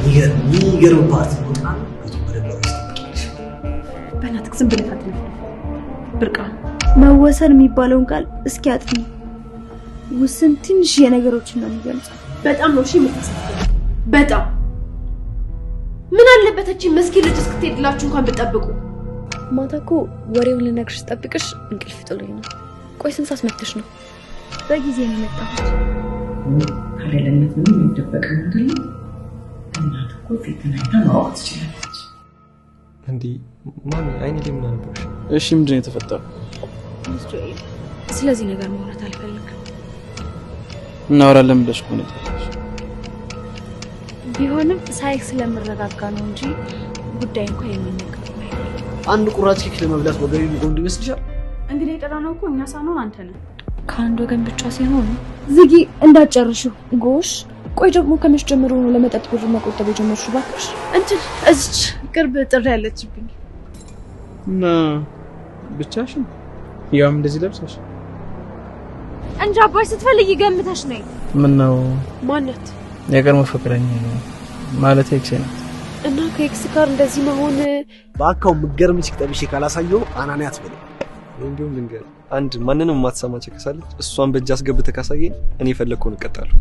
የሚገርም ፓርቲ ቦታ መጀመሪያ ነው። በእናትህ ዝም ብለህ አትነፍ። ብርቃ መወሰን የሚባለውን ቃል እስኪ አጥኒ። ውስን ትንሽ የነገሮችን ነው የሚገልጸው። በጣም ነው እሺ የምታሳፍረው። በጣም ምን አለበት እቺ መስኪን ልጅ እስክትሄድላችሁ እንኳን ብትጠብቁ። ማታ እኮ ወሬውን ልነግርሽ ጠብቅሽ እንቅልፍ ጥሎኝ ነው። ቆይ ስንት ሰዓት መጥተሽ ነው? በጊዜ ነው የመጣሁት። ከሌለነት ምንም የሚደበቅ ነገር የለም። እናት እኮ ፊትን አይታ ማወቅ ትችላለች። እንዴ ማሚ አይኔ ላይ ምን አነበብሽ? እሺ ምንድን ነው የተፈጠረው? ስለዚህ ነገር ማውራት አልፈልግም። እናወራለን ብለሽ ከሆነ ተፈጠረሽ ቢሆንም ሳይክ ስለምረጋጋ ነው እንጂ ጉዳይ እንኳን የሚነገር አንድ ቁራጭ ኬክ ለመብላት ወገብ የሚቆም ይመስልሻል? እንግዲህ የጠራነው እኮ እኛ ሳንሆን አንተ ነህ። ከአንድ ወገን ብቻ ሲሆን ዝጊ እንዳጨርሹ ጎሽ። ቆይ ደግሞ ከመች ጀምሮ ነው ለመጠጥ ብር መቆጠብ የጀመርሽው? እባክሽ እንትን እዚች ቅርብ ጥሪ ያለችብኝ እና ብቻሽን ያውም እንደዚህ ለብሰሽ እንጂ አባይ ስትፈልጊ ገምተሽ ነይ። ምን ነው ማነት የቀድሞ ፍቅረኛ ነው ማለት ኤክስ ነው። እና ከኤክስ ጋር እንደዚህ መሆን ባካው ምገርም ሲከተብሽ ካላሳየው አናኔ አትበል። እንዲሁም ልንገር አንድ ማንንም ማትሰማ ቸከሳለች እሷን በእጅ አስገብተህ ካሳየኝ እኔ ፈለግኩን እቀጣለሁ።